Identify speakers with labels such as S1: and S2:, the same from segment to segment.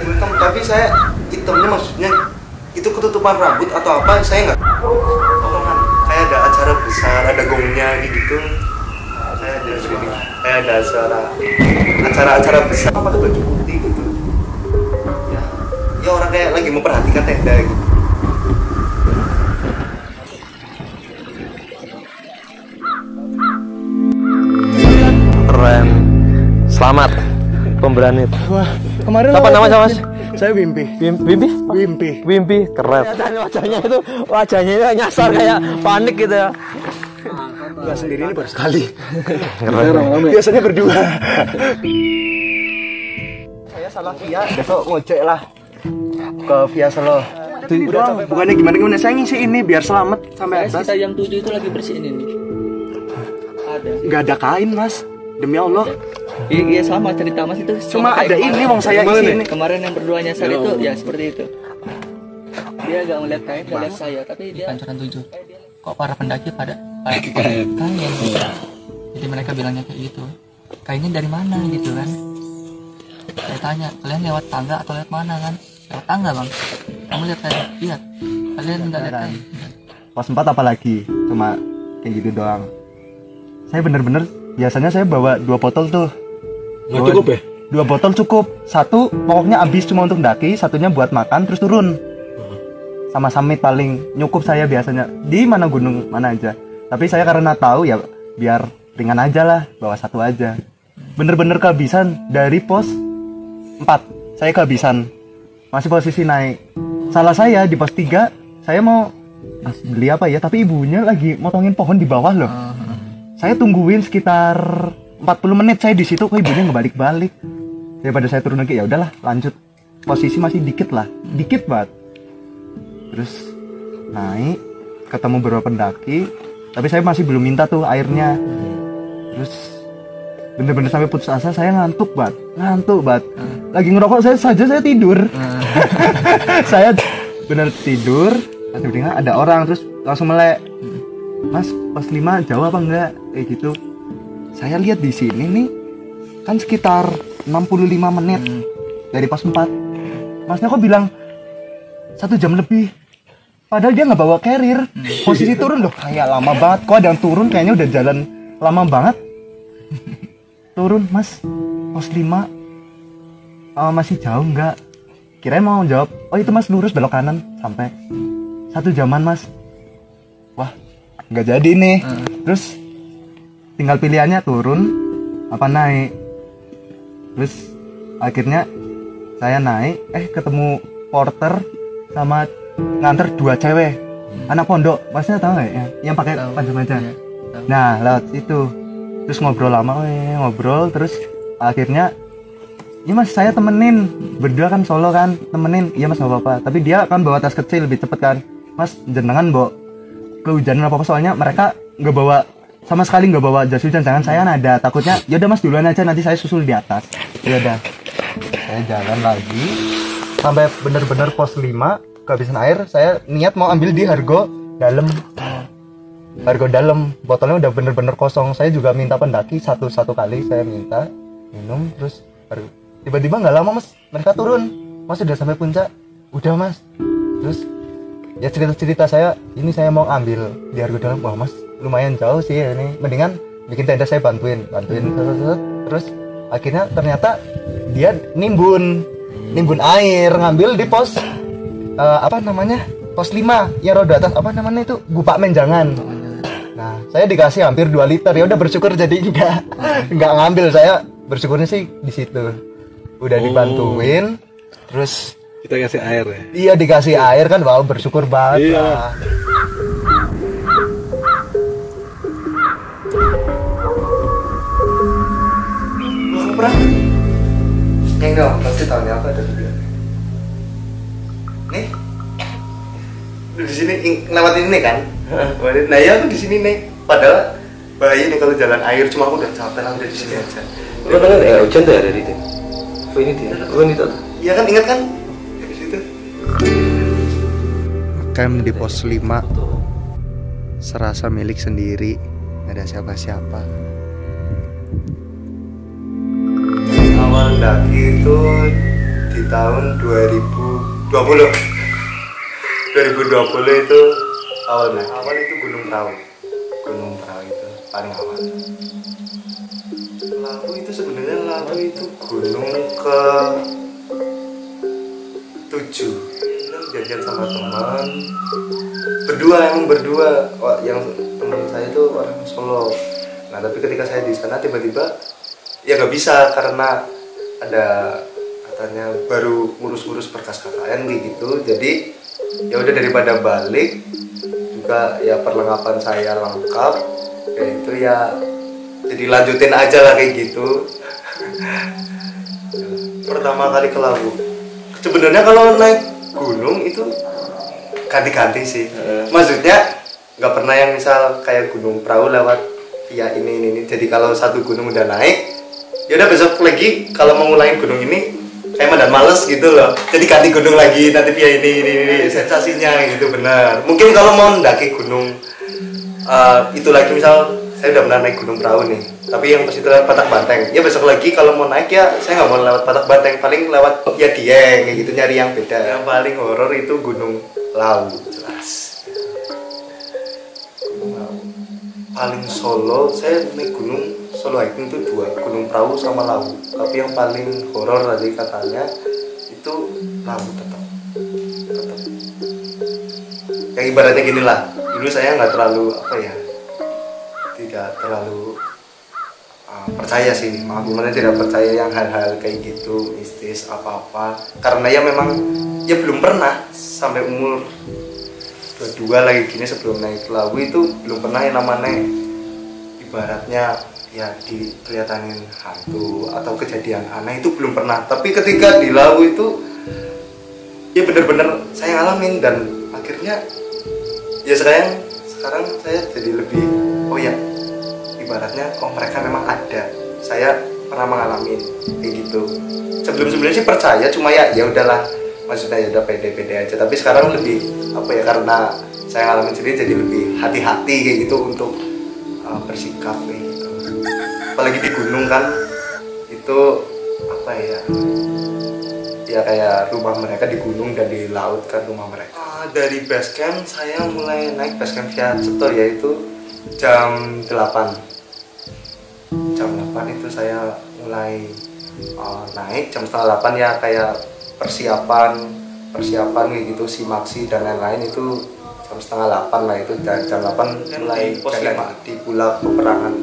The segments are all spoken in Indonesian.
S1: Hitam, tapi saya hitamnya maksudnya itu ketutupan rambut atau apa, saya nggak potongan. Kayak ada acara besar, ada gongnya gitu. Saya ada sini, kayak ada acara besar pakai baju putih gitu. Ya orang kayak lagi memperhatikan tenda gitu.
S2: Keren. Selamat pemberani.
S3: Wah, kemarin
S2: apa namanya Mas?
S3: Saya Wimpi.
S2: Wimpi, keren. Wajahnya itu nyasar kayak panik gitu ya.
S3: Enggak sendiri, ini baru sekali.
S2: Keren.
S3: Biasanya berdua.
S1: Saya salah via, besok ngojek lah ke Via Solo.
S3: Bukannya gimana saya ngisi ini biar selamat sampai atas.
S4: Kita yang 7 itu lagi bersihin ini. Ada.
S3: Enggak ada kain, Mas. Demi Allah.
S4: Iya sama cerita Mas itu.
S3: Cuma ada ini wong saya isi ini.
S4: Kemarin yang berdua nyasar itu ya seperti itu. Dia gak ngeliat kain, gak lihat saya, tapi dia pancoran 7. Kok para pendaki pada kain. Jadi mereka bilangnya kayak gitu. Kainnya dari mana gitu kan? Saya tanya, kalian lewat tangga atau lewat mana kan? Lewat tangga bang. Kamu lihat kain? Lihat. Kalian nggak lihat kain?
S3: Pos 4 apalagi, cuma kayak gitu doang. Saya bener-bener biasanya saya bawa 2 botol tuh.
S2: Nggak cukup ya?
S3: 2 botol cukup. 1 pokoknya habis cuma untuk daki, 1-nya buat makan terus turun. Sama summit paling nyukup saya biasanya. Di mana gunung mana aja. Tapi saya karena tahu ya biar ringan aja lah, bawa 1 aja. Bener-bener kehabisan dari pos 4. Saya kehabisan. Masih posisi naik. Salah saya di pos 3, saya mau beli apa ya, tapi ibunya lagi motongin pohon di bawah loh. Saya tungguin sekitar 40 menit saya di situ, kok ibunya nggak balik-balik. Daripada saya turun lagi, ya udahlah, lanjut. Posisi masih dikit lah, dikit banget. Terus naik, ketemu beberapa pendaki, tapi saya masih belum minta tuh airnya. Terus bener-bener sampai putus asa, saya ngantuk banget. Lagi ngerokok saya tidur. Saya bener tidur, pas dengar ada orang, terus langsung melek. Mas, pos 5 jauh apa enggak? Kayak gitu. Saya lihat di sini nih, kan sekitar 65 menit dari pos 4. Masnya kok bilang 1 jam lebih? Padahal dia nggak bawa carrier. Posisi turun loh, kayak lama banget. Kok ada yang turun, kayaknya udah jalan lama banget. Turun, Mas, pos 5 masih jauh enggak? Kirain mau jawab, oh itu Mas lurus belok kanan sampai 1 jaman Mas. Wah, nggak jadi nih. Terus tinggal pilihannya turun apa naik. Terus akhirnya saya naik, ketemu porter sama nganter 2 cewek anak pondok. Masnya tahu nggak ya? Yang pakai panjang. Nah lewat itu terus ngobrol lama, ngobrol terus akhirnya ya Mas saya temenin, berdua kan solo kan, temenin. Iya Mas nggak apa-apa, tapi dia kan bawa tas kecil lebih cepet kan. Mas jenengan bawa kehujanan apa soalnya mereka nggak bawa sama sekali, nggak bawa jas hujan. Jangan saya ada takutnya. Ya udah Mas duluan aja, nanti saya susul di atas. Ya udah, saya jalan lagi sampai bener-bener pos 5 kehabisan air. Saya niat mau ambil di Hargo dalam. Botolnya udah bener-bener kosong. Saya juga minta pendaki satu kali saya minta minum. Terus tiba-tiba nggak lama Mas mereka turun. Mas sudah sampai puncak. Udah Mas. Terus ya cerita saya, ini saya mau ambil di Hargo dalam. Wah Mas lumayan jauh sih ini, mendingan bikin tenda saya bantuin. Terus akhirnya ternyata dia nimbun air, ngambil di pos pos 5 yang roda atas, itu Gupak Menjangan. Nah saya dikasih hampir 2 liter. Ya udah bersyukur, jadi nggak ngambil. Saya bersyukurnya sih di situ udah dibantuin. Terus
S2: kita kasih air ya?
S3: Iya dikasih air kan, wow bersyukur banget.
S2: Iya.
S3: Lah.
S1: Pernah? Enggak, pasti tahu apa ada tujuan. Nih, di sini lewatin ini kan? Nah ya aku di sini nih. Padahal bahaya nih kalau jalan air, cuma aku udah capek lah, udah di sini aja.
S2: Lo kan hujan tuh ya dari itu. Oh ini dia. Oh ini tuh.
S1: Iya kan, ingat kan? Di situ.
S3: Camp di pos 5 serasa milik sendiri, nggak ada siapa-siapa.
S1: Awal daki itu di tahun 2020 itu awal itu Gunung Prau itu paling awal. Lawu itu sebenarnya itu gunung ke 7. Jajan sama teman berdua. Yang teman saya itu orang Solo. Nah tapi ketika saya di sana tiba-tiba ya nggak bisa karena ada katanya baru ngurus berkas KKN gitu. Jadi ya udah daripada balik juga ya perlengkapan saya lengkap kayak itu ya, jadi lanjutin aja lah kayak gitu. Pertama kali ke Lawu sebenarnya kalau naik gunung itu ganti-ganti sih, maksudnya nggak pernah yang misal kayak Gunung Prau lewat via ini. Jadi kalau satu gunung udah naik ya udah besok lagi kalau mau ngulangin gunung ini kayak udah males gitu loh, jadi ganti gunung lagi nanti via ini sensasinya gitu. Benar, mungkin kalau mau mendaki gunung itu lagi misal saya udah pernah naik Gunung Prau nih, tapi yang pas itu lewat Patak Banteng ya besok lagi kalau mau naik ya saya nggak mau lewat Patak Banteng, paling lewat ya Dieng kayak gitu, nyari yang beda. Yang paling horor itu Gunung Lawu jelas. Gunung Lawu paling Solo, saya naik gunung solo hiking itu 2, Gunung Prau sama Lawu, tapi yang paling horor tadi katanya itu Lawu tetap. Yang ibaratnya gini lah, dulu saya nggak terlalu tidak terlalu percaya sih, gimana tidak percaya yang hal-hal kayak gitu mistis apa-apa, karena ya memang ya belum pernah sampai umur 22 lagi gini sebelum naik Lawu itu belum pernah yang namanya ibaratnya ya dikelihatanin hantu atau kejadian aneh itu belum pernah. Tapi ketika di Lawu itu ya bener-bener saya ngalamin, dan akhirnya ya sekarang saya jadi lebih ya ibaratnya mereka memang ada, saya pernah mengalami kayak gitu. Sebelumnya sih percaya, cuma ya udahlah, maksudnya ya udah pede-pede aja. Tapi sekarang lebih karena saya ngalamin sendiri jadi lebih hati-hati kayak gitu untuk bersikap kayak gitu. Apalagi di gunung kan itu ya kayak rumah mereka di gunung dan di laut kan rumah mereka. Dari base camp saya mulai naik base camp via setor yaitu jam 8 itu saya mulai naik. Jam setengah 8 ya kayak persiapan kayak gitu, simaksi dan lain-lain itu jam setengah 8 lah itu. Dan jam 8 mulai pos 5 di Pulau Peperangan.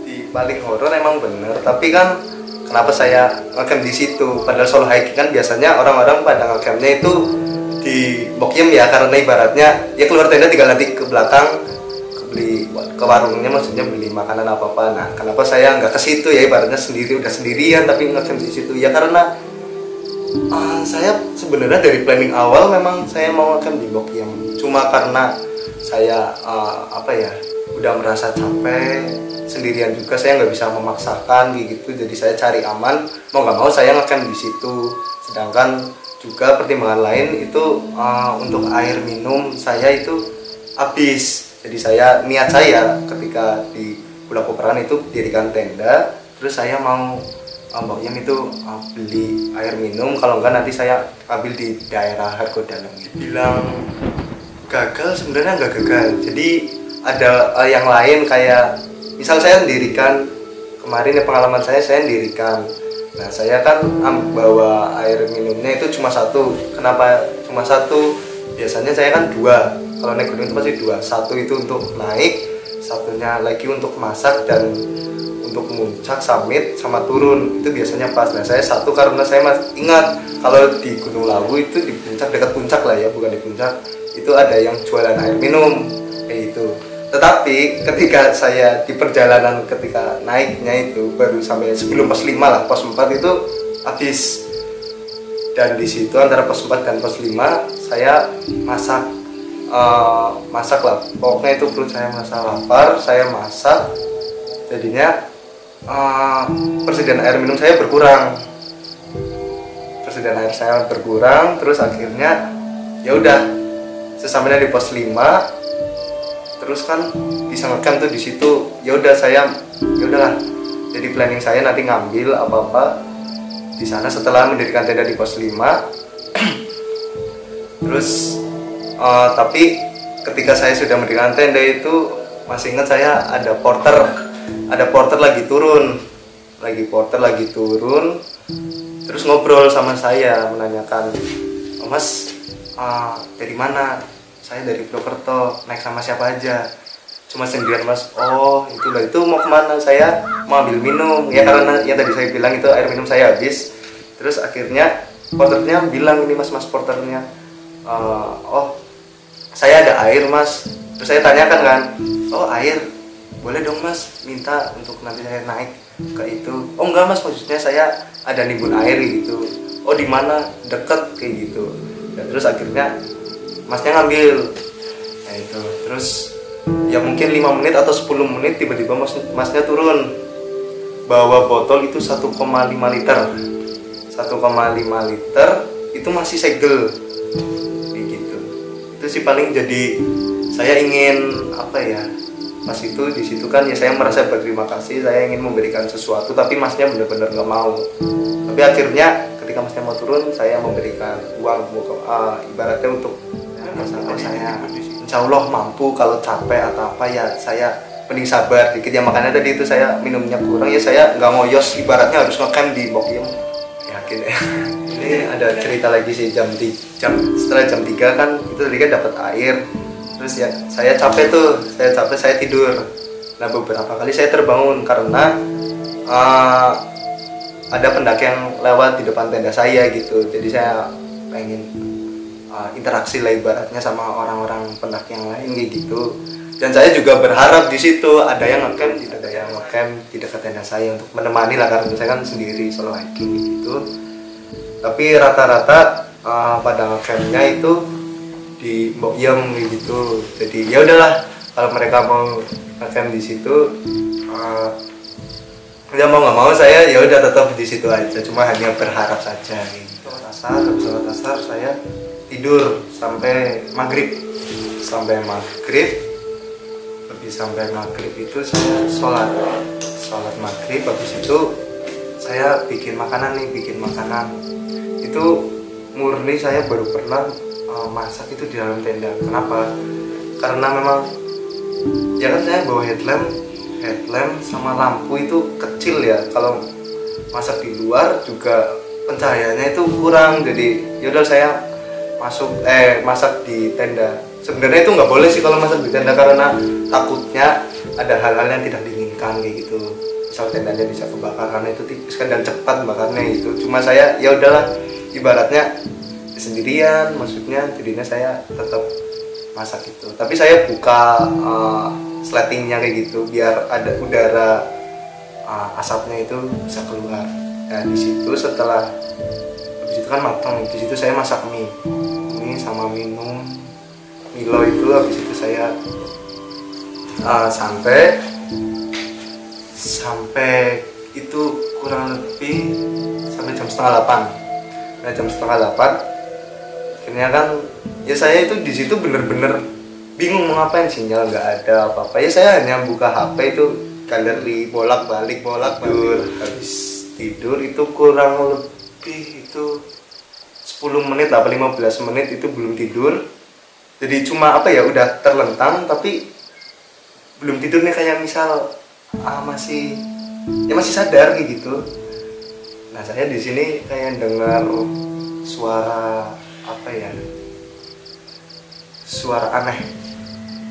S1: Di paling horor emang bener, tapi kan kenapa saya ngecamp di situ? Padahal solo hiking kan biasanya orang-orang pada ngecampnya itu di Bokyem ya, karena ibaratnya ya keluar tenda tinggal nanti ke belakang beli ke warungnya, maksudnya beli makanan apa-apa. Nah, kenapa saya nggak ke situ ya, ibaratnya udah sendirian tapi ngecamp di situ ya karena saya sebenarnya dari planning awal memang saya mau ngecamp di Bokyem. Cuma karena saya udah merasa capek sendirian juga, saya nggak bisa memaksakan gitu, jadi saya cari aman, mau nggak mau saya ngecamp di situ. Sedangkan juga pertimbangan lain itu untuk air minum saya itu habis. Jadi niat saya ketika di Pulau Peperangan itu dirikan tenda, terus saya mau Bokyem itu beli air minum, kalau enggak nanti saya ambil di daerah Hargo Dalam. Bilang gagal sebenarnya nggak gagal, jadi ada yang lain kayak misal saya sendirikan kemarin ya, pengalaman saya sendirikan. Nah saya kan bawa air minumnya itu cuma 1. Kenapa cuma 1? Biasanya saya kan 2. Kalau naik gunung itu pasti 2. 1 itu untuk naik, 1-nya lagi untuk masak dan untuk muncak summit sama turun itu biasanya pas. Nah saya 1 karena saya masih ingat kalau di Gunung Lawu itu di puncak, dekat puncak lah ya, bukan di puncak, itu ada yang jualan air minum kayak gitu. Tetapi ketika saya di perjalanan ketika naiknya itu baru sampai sebelum pos 5 lah, pos 4 itu habis. Dan di situ antara pos 4 dan pos 5 saya masak lah. Pokoknya itu perut saya merasa lapar, saya masak. Jadinya persediaan air minum saya berkurang. Persediaan air saya berkurang, terus akhirnya ya udah sesampainya di pos 5 terus kan bisa ngecamp tuh di situ. Ya udahlah, jadi planning saya nanti ngambil apa-apa di sana setelah mendirikan tenda di pos 5. Terus tapi ketika saya sudah mendirikan tenda itu masih ingat saya ada porter lagi turun, terus ngobrol sama saya menanyakan, "Oh, Mas, dari mana?" "Saya dari Purwokerto." "Naik sama siapa aja?" "Cuma sendirian, Mas." "Oh, itulah, itu mau kemana?" "Saya mau ambil minum." Ya karena yang tadi saya bilang itu air minum saya habis. Terus akhirnya porternya bilang, "Ini mas porternya, oh saya ada air, Mas." Terus saya tanyakan kan, "Oh, air, boleh dong Mas minta untuk nanti saya naik ke itu." "Oh enggak Mas, maksudnya saya ada nimbun air gitu." "Oh di mana?" "Deket," kayak gitu. Dan terus akhirnya Masnya ngambil. Nah itu, terus ya mungkin 5 menit atau 10 menit tiba-tiba Masnya turun bawa botol itu 1,5 liter. 1,5 liter itu masih segel kayak gitu. Itu sih paling jadi saya ingin apa ya, Mas itu di situ kan ya saya merasa berterima kasih, saya ingin memberikan sesuatu tapi Masnya benar-benar nggak mau. Tapi akhirnya ketika Masnya mau turun saya memberikan uang ibaratnya untuk masalah saya insya Allah mampu, kalau capek atau apa ya saya mending sabar dikit ya. Makanya tadi itu saya minumnya kurang ya, saya nggak ngoyos, ibaratnya harus ngecamp di Bokiem. Yakin ya. Ini ada cerita lagi sih, setelah jam 3 kan itu tadi kan dapat air. Terus ya saya capek, saya tidur. Nah beberapa kali saya terbangun karena ada pendaki yang lewat di depan tenda saya gitu. Jadi saya pengen interaksi lah ibaratnya sama orang-orang pendaki yang lain kayak gitu. Dan saya juga berharap di situ ada yang ngecamp di dekat tenda saya untuk menemani lah, karena saya kan sendiri solo hiking gitu. Tapi rata-rata pada ngecampnya itu di Bokiem gitu. Jadi ya udahlah, kalau mereka mau ngecamp di situ ya mau nggak mau saya ya udah tetap di situ aja, cuma hanya berharap saja gitu. Habis sholat asar saya tidur sampai maghrib. Sampai maghrib itu saya sholat maghrib. Habis itu saya bikin makanan. Itu murni saya baru pernah masak itu di dalam tenda. Kenapa? Karena memang ya kan saya bawa headlamp sama lampu itu kecil ya. Kalau masak di luar juga pencahayaannya itu kurang. Jadi yaudah saya masak di tenda. Sebenarnya itu nggak boleh sih kalau masak di tenda, karena takutnya ada hal-hal yang tidak diinginkan kayak gitu. Misal tendanya bisa kebakar karena itu tipis kan dan cepat bakarnya itu. Cuma saya ya udahlah, ibaratnya sendirian, maksudnya jadinya saya tetap masak itu. Tapi saya buka sletingnya kayak gitu biar ada udara asapnya itu bisa keluar. Nah di situ setelah habis itu kan matang, di situ saya masak mie sama minum Milo itu. Habis itu saya sampai itu kurang lebih sampai jam 7:30. Nah jam 7:30 akhirnya kan ya saya itu di situ bener-bener bingung mau ngapain, sinyal nggak ada apa-apa ya. Saya hanya buka HP itu galeri bolak-balik. Habis tidur itu kurang lebih itu 10 menit atau 15 menit itu belum tidur. Jadi cuma apa ya, udah terlentang tapi belum tidur nih, kayak misal masih sadar kayak gitu. Nah saya di sini kayak dengar suara apa ya, suara aneh.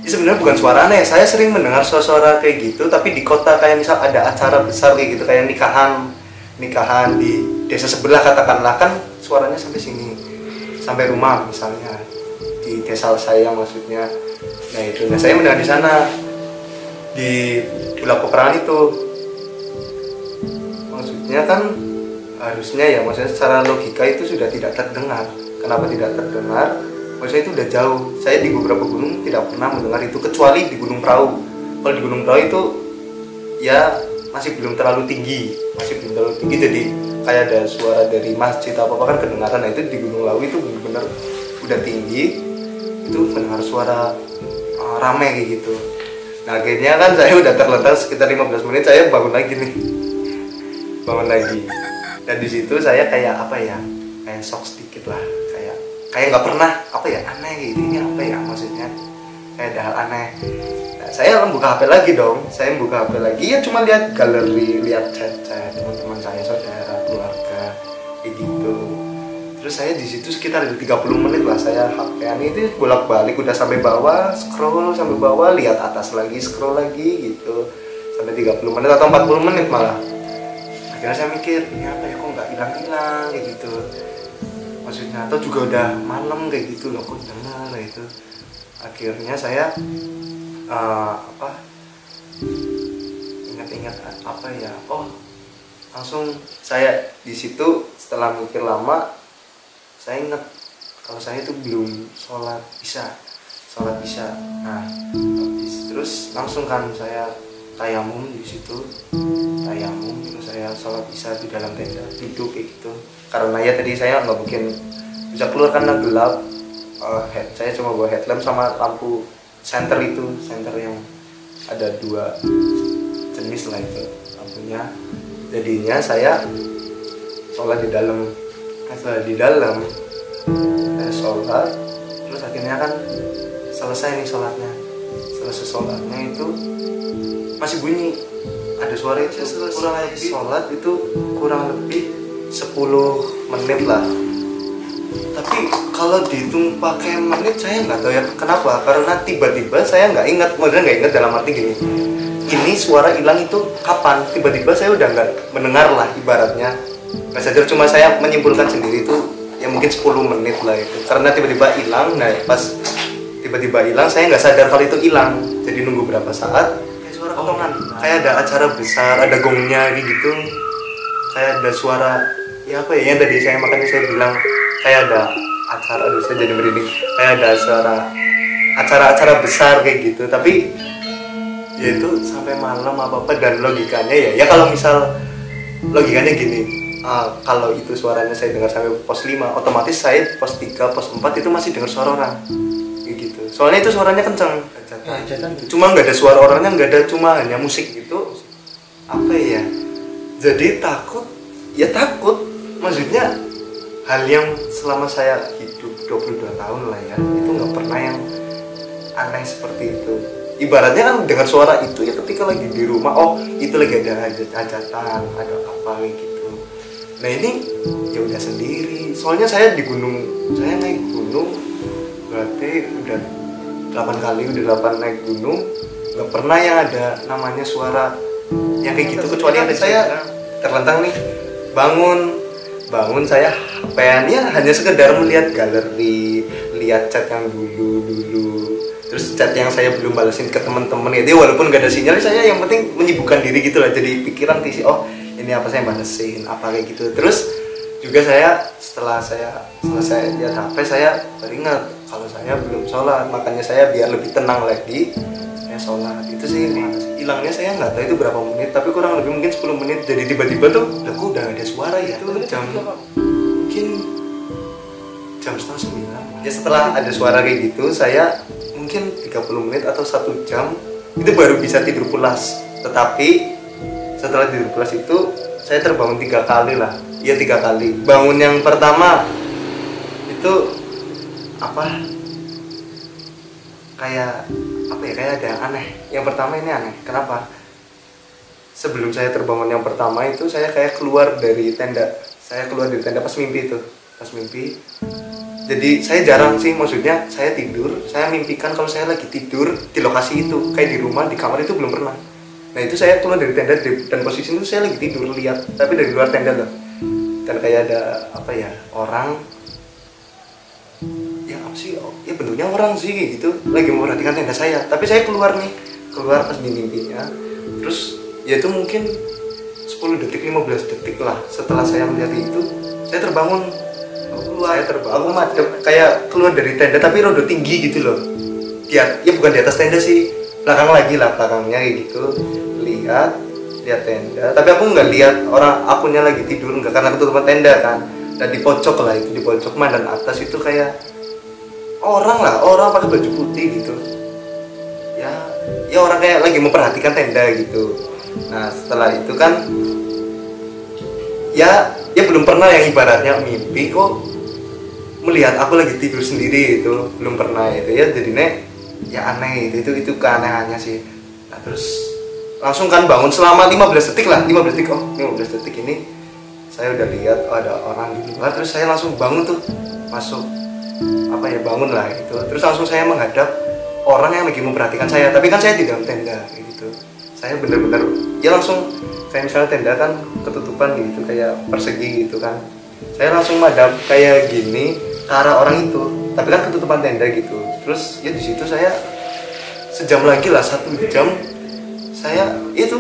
S1: Ini sebenarnya bukan suara aneh, saya sering mendengar suara kayak gitu tapi di kota, kayak misal ada acara besar kayak gitu, kayak nikahan di desa sebelah katakanlah, kan suaranya sampai sini, sampai rumah misalnya di desa saya maksudnya. Nah itu, saya mendengar di sana di Pulau Peperangan itu. Maksudnya kan harusnya ya, maksudnya secara logika itu sudah tidak terdengar. Kenapa tidak terdengar? Maksudnya itu udah jauh. Saya di beberapa gunung tidak pernah mendengar itu, kecuali di Gunung Prau. Kalau di Gunung Prau itu ya masih belum terlalu tinggi, jadi kayak ada suara dari masjid apa kan kedengaran. Nah itu di Gunung Lawu itu benar-benar udah tinggi, itu mendengar suara rame kayak gitu. Nah akhirnya kan saya udah terlentang sekitar 15 menit, saya bangun lagi. Dan di situ saya kayak apa ya, kayak shock sedikit lah, kayak nggak pernah apa ya, aneh gitu, ini apa ya maksudnya, kayak ada hal aneh. Nah, saya membuka HP lagi dong, saya membuka HP lagi ya, cuma lihat galeri, lihat chat-chat teman-teman saya, saudara, keluarga, kayak gitu. Terus saya di situ sekitar 30 menit lah saya HP-an itu bolak-balik, udah sampai bawah, scroll sampai bawah, lihat atas lagi, scroll lagi gitu, sampai 30 menit atau 40 menit malah. Akhirnya saya mikir, ini apa ya, kok nggak hilang-hilang kayak gitu maksudnya, atau juga udah malam kayak gitu loh, kok dengar itu. Akhirnya saya ingat-ingat apa ya, oh langsung saya di situ setelah mikir lama, saya ingat kalau saya itu belum sholat isya. Nah terus langsung kan saya tayamum di situ, terus saya sholat isya di dalam tenda, duduk kayak gitu. Karena ya tadi saya nggak mungkin bisa keluar karena gelap. Saya cuma bawa headlamp sama lampu senter yang ada 2 jenis lah itu lampunya. Jadinya saya sholat di dalam. Setelah di dalam saya sholat, terus akhirnya kan selesai nih sholatnya. Selesai sholatnya itu masih bunyi, ada suara itu. Kurang lebih sholat itu kurang lebih 10 menit lah. Tapi kalau dihitung pakai menit saya nggak tahu ya kenapa, karena tiba-tiba saya nggak ingat, kemudian nggak ingat dalam arti gini, ini suara hilang itu kapan, tiba-tiba saya udah nggak mendengar lah ibaratnya. Nggak sadar, cuma saya menyimpulkan sendiri itu ya mungkin 10 menit lah itu, karena tiba-tiba hilang. Nah pas tiba-tiba hilang saya nggak sadar kalau itu hilang, jadi nunggu berapa saat kayak suara potongan, kayak ada acara besar, ada gongnya gitu, kayak ada suara ya apa ya, yang tadi saya makanya saya bilang kayak ada acara, aduh saya jadi merinding, kayak ada suara acara-acara besar kayak gitu. Tapi ya itu sampai malam apa dan logikanya ya kalau misal logikanya gini, kalau itu suaranya saya dengar sampai pos 5, otomatis saya pos 3, pos 4 itu masih dengar suara orang kayak gitu, soalnya itu suaranya kencang. Cuma nggak ada suara orangnya, nggak ada, cuma hanya musik gitu. Apa ya, jadi takut, maksudnya hal yang selama saya hidup 22 tahun lah ya, itu nggak pernah yang aneh seperti itu. Ibaratnya kan dengar suara itu ya ketika lagi di rumah, oh itu lagi ada hajatan, ada apa gitu. Nah ini ya udah sendiri, soalnya saya di gunung, saya naik gunung berarti udah 8 kali, udah 8 naik gunung, nggak pernah yang ada namanya suara yang kayak gitu, kecuali ada saya terlentang nih, bangun saya HP-nya hanya sekedar melihat galeri, lihat chat yang dulu, terus chat yang saya belum balesin ke teman-teman itu, walaupun gak ada sinyal, saya yang penting menyibukkan diri gitu lah, jadi pikiran kisi, oh ini apa saya balesin, apa kayak gitu. Terus juga saya setelah saya selesai lihat HP, saya teringat kalau saya belum sholat, makanya saya biar lebih tenang lagi saya sholat. Itu sih hilangnya saya nggak tahu itu berapa menit, tapi kurang lebih mungkin 10 menit. Jadi tiba-tiba tuh udah ada suara ya, itu mungkin jam setengah 9 ya. Setelah ada suara kayak gitu, saya mungkin 30 menit atau 1 jam itu baru bisa tidur pulas. Tetapi setelah tidur pulas itu saya terbangun 3 kali lah, ya 3 kali. Bangun yang pertama itu kayak ada yang aneh. Yang pertama ini aneh, kenapa? Sebelum saya terbangun yang pertama itu saya kayak keluar dari tenda. Saya keluar dari tenda pas mimpi itu, jadi saya jarang sih, maksudnya saya tidur, saya mimpikan kalau saya lagi tidur di lokasi itu, kayak di rumah, di kamar itu belum pernah. Nah itu saya keluar dari tenda dan posisi itu saya lagi tidur, lihat, tapi dari luar tenda loh. Dan kayak ada orang, ya apa sih, ya bentuknya orang sih kayak gitu, lagi memperhatikan tenda saya. Tapi saya keluar pas di mimpinya. Terus ya itu mungkin 10 detik, 15 detik lah setelah saya melihat itu, saya terbangun. Aku madep kayak keluar dari tenda tapi rada tinggi gitu loh. Ya bukan di atas tenda sih, belakangnya kayak gitu. Lihat tenda, tapi aku nggak lihat orang, akunya lagi tidur, nggak, karena ketutupan tenda kan. Dan di pojok lah itu, di pojok dan atas itu kayak orang pakai baju putih gitu. Ya orang kayak lagi memperhatikan tenda gitu. Nah setelah itu kan ya ya belum pernah yang ibaratnya mimpi kok melihat aku lagi tidur sendiri, itu belum pernah itu ya, jadinya ya aneh itu keanehannya sih. Nah terus langsung kan bangun selama 15 detik lah, 15 detik ini saya udah lihat ada orang di luar, terus saya langsung bangun tuh, masuk apa ya, bangun lah gitu, terus langsung saya menghadap orang yang lagi memperhatikan saya, tapi kan saya di dalam tenda gitu. Saya bener-bener ya langsung kayak misalnya tenda kan ketutupan gitu kayak persegi gitu kan, saya langsung madap kayak gini ke arah orang itu, tapi kan ketutupan tenda gitu. Terus ya di situ saya sejam lagi lah, 1 jam saya itu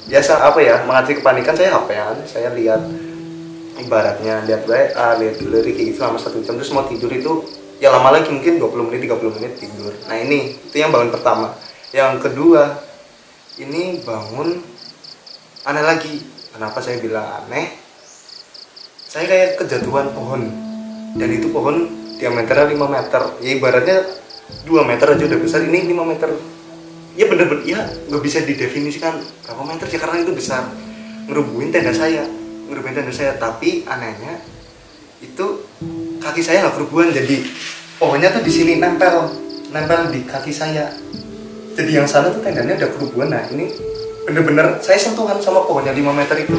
S1: biasa apa ya, mengatasi kepanikan, saya HP-an, saya lihat ibaratnya lihat WA, lihat galeri kayak gitu selama 1 jam, terus mau tidur itu ya lama lagi mungkin 20 menit 30 menit tidur. Nah ini itu yang bangun pertama. Yang kedua ini bangun aneh lagi. Kenapa saya bilang aneh? Saya kayak kejatuhan pohon, dan itu pohon diameternya 5 meter, ya ibaratnya 2 meter aja udah besar, ini 5 meter ya bener-bener ya nggak bisa didefinisikan berapa meter ya karena itu besar, ngerubuhin tenda saya. Tapi anehnya itu kaki saya nggak kerubuhan, jadi pohonnya tuh di sini nempel di kaki saya, jadi yang sana tuh tendanya ada kerubuhan. Nah ini bener-bener saya sentuhan sama pohonnya 5 meter itu.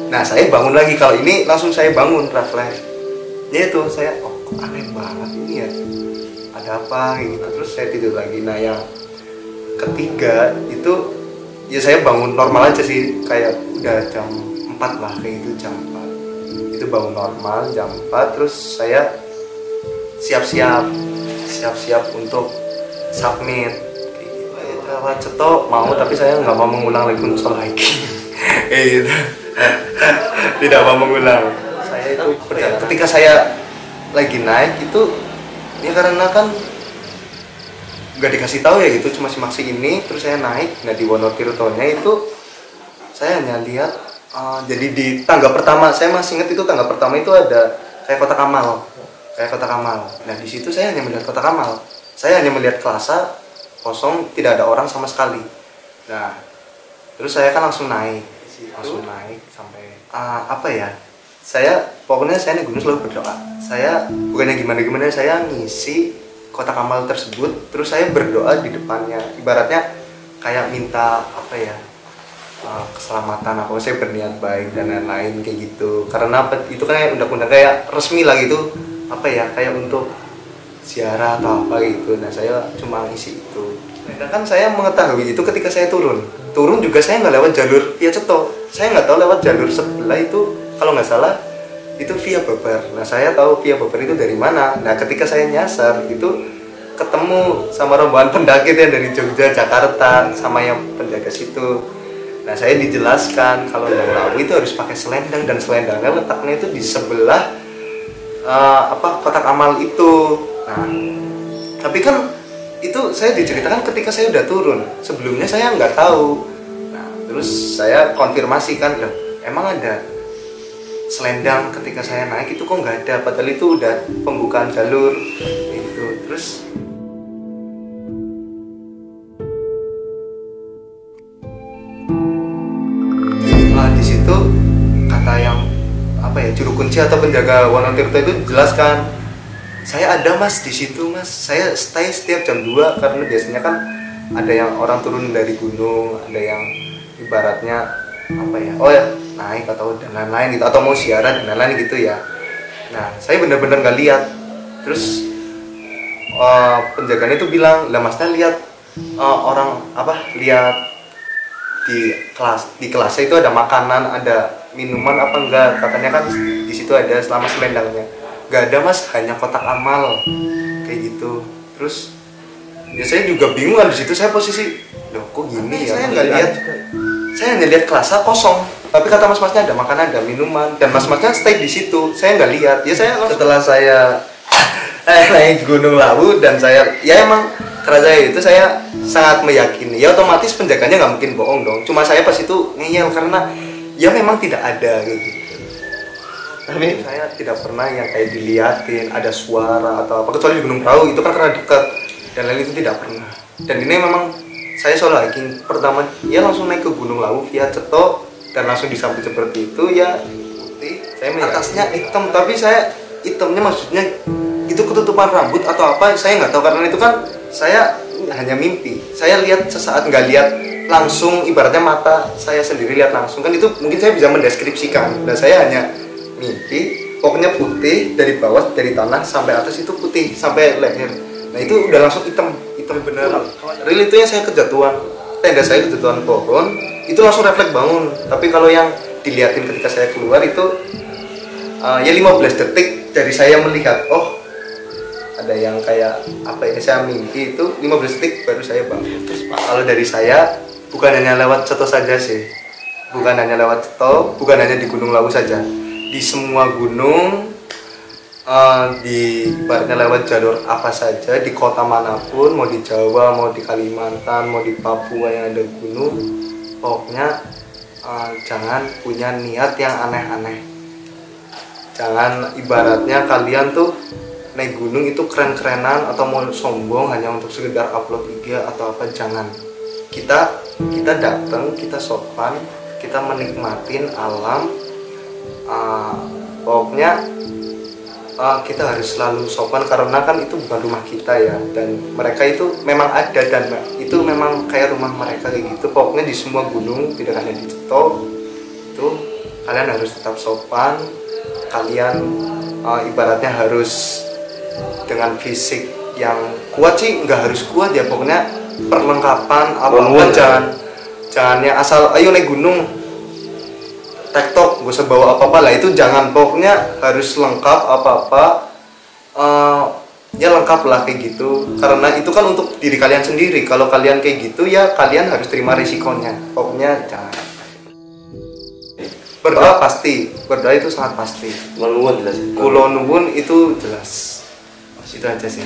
S1: Nah saya bangun lagi, kalau ini langsung saya bangun refleks ya itu, saya oh kok aneh banget ini ya, ada apa gitu, terus saya tidur lagi. Nah yang ketiga itu ya saya bangun normal aja sih, kayak udah jam 4 lah kayak gitu, jam 4 itu bangun normal jam 4, terus saya siap-siap untuk submit kayak gitu. Lewat cetok mau, tapi saya nggak mau mengulang lagi unsur lagi kayak gitu. Tidak mau mengulang. Saya itu ketika saya lagi naik itu ya karena kan nggak dikasih tahu ya gitu, cuma simak ini, terus saya naik. Nah di Wonotirtonya itu saya hanya lihat jadi di tangga pertama, saya masih ingat itu tangga pertama itu ada kayak kotak amal. Nah di situ saya hanya melihat kotak amal, saya hanya melihat kelasa kosong, tidak ada orang sama sekali. Nah terus saya kan langsung naik sampai apa ya, saya pokoknya saya naik gunung selalu berdoa. Saya bukannya gimana, saya ngisi kotak amal tersebut, terus saya berdoa di depannya, ibaratnya kayak minta apa ya, keselamatan, apa saya berniat baik dan lain-lain kayak gitu. Karena apa, itu kan undang-undang kayak resmi lah gitu, apa ya, kayak untuk ziarah atau apa gitu. Nah saya cuma ngisi itu. Nah kan saya mengetahui itu ketika saya turun juga saya nggak lewat jalur via Ceto, saya nggak tahu lewat jalur sebelah itu, kalau nggak salah itu via Babar. Nah saya tahu via Babar itu dari mana. Nah ketika saya nyasar itu ketemu sama rombongan pendaki yang dari Jogja, Jakarta, sama yang penjaga situ. Nah saya dijelaskan kalau Gunung Lawu itu harus pakai selendang, dan selendangnya letaknya itu di sebelah kotak amal itu. Nah tapi kan itu saya diceritakan ketika saya udah turun, sebelumnya saya nggak tahu. Nah terus saya konfirmasi kan, emang ada selendang ketika saya naik itu kok nggak ada, padahal itu udah pembukaan jalur gitu. Terus di situ kata yang apa ya, juru kunci atau penjaga Wonotirto itu jelaskan, saya ada mas di situ mas, saya stay setiap jam 2 karena biasanya kan ada yang orang turun dari gunung, ada yang ibaratnya apa ya, oh ya naik atau dan lain-lain gitu, atau mau siaran dan lain-lain gitu ya. Nah saya bener-bener nggak lihat. Terus penjaganya itu bilang, lah masnya lihat orang apa, lihat di kelasnya itu ada makanan, ada minuman apa enggak? Katanya kan di situ ada selama selendangnya. Gak ada mas, hanya kotak amal kayak gitu. Terus ya saya juga bingung kan di situ, saya posisi loh kok gini ya, saya nggak lihat, saya hanya lihat kelasnya kosong, tapi kata mas-masnya ada makanan, ada minuman, dan mas-masnya stay di situ. Saya nggak lihat. Ya saya setelah saya naik Gunung Lawu dan saya ya emang kerasa itu saya sangat meyakini, ya otomatis penjaganya nggak mungkin bohong dong. Cuma saya pas itu ngeyel karena ya memang tidak ada kayak gitu. Tapi saya tidak pernah yang kayak diliatin ada suara atau apa, kecuali di Gunung Prau itu kan karena dekat, dan lain itu tidak pernah. Dan ini memang saya solo hiking pertama ya langsung naik ke Gunung Lawu via Ceto dan langsung disambut seperti itu ya. Saya saya atasnya hitam, tapi saya hitamnya maksudnya itu ketutupan rambut atau apa saya nggak tahu, karena itu kan saya hanya mimpi. Saya lihat sesaat, nggak lihat langsung, ibaratnya mata saya sendiri lihat langsung kan itu mungkin saya bisa mendeskripsikan. Dan saya hanya mimpi pokoknya putih dari bawah, dari tanah sampai atas itu putih sampai leher. Nah itu udah langsung hitam bener. Real itu yang saya kejatuhan, tenda saya kejatuhan pohon itu langsung refleks bangun. Tapi kalau yang dilihatin ketika saya keluar itu ya 15 detik dari saya melihat, oh ada yang kayak apa ya, saya mimpi itu 15 detik baru saya bangun. Terus kalau dari saya bukan hanya lewat Ceto saja sih, bukan hanya lewat Ceto, bukan hanya di Gunung Lawu saja, di semua gunung, di ibaratnya lewat jalur apa saja, di kota manapun, mau di Jawa, mau di Kalimantan, mau di Papua yang ada gunung, pokoknya jangan punya niat yang aneh-aneh. Jangan ibaratnya kalian tuh naik gunung itu keren-kerenan atau mau sombong hanya untuk sekedar upload IG atau apa, jangan. Kita datang, kita sopan, kita menikmatin alam. Pokoknya kita harus selalu sopan karena kan itu bukan rumah kita ya, dan mereka itu memang ada dan itu memang kayak rumah mereka kayak gitu. Pokoknya di semua gunung, tidak hanya di Ceto, itu kalian harus tetap sopan. Kalian ibaratnya harus dengan fisik yang kuat sih, nggak harus kuat ya, pokoknya perlengkapan apa-apa, jangan ya asal ayo naik gunung tektok gak usah bawa apa-apa lah, itu jangan. Pokoknya harus lengkap apa-apa, ya lengkap lah kayak gitu, karena itu kan untuk diri kalian sendiri. Kalau kalian kayak gitu ya kalian harus terima risikonya. Pokoknya jangan. Berdoa pasti, berdoa itu sangat pasti.
S2: Nuwun jelas.
S1: Kulo nuwun itu jelas. Itu aja sih.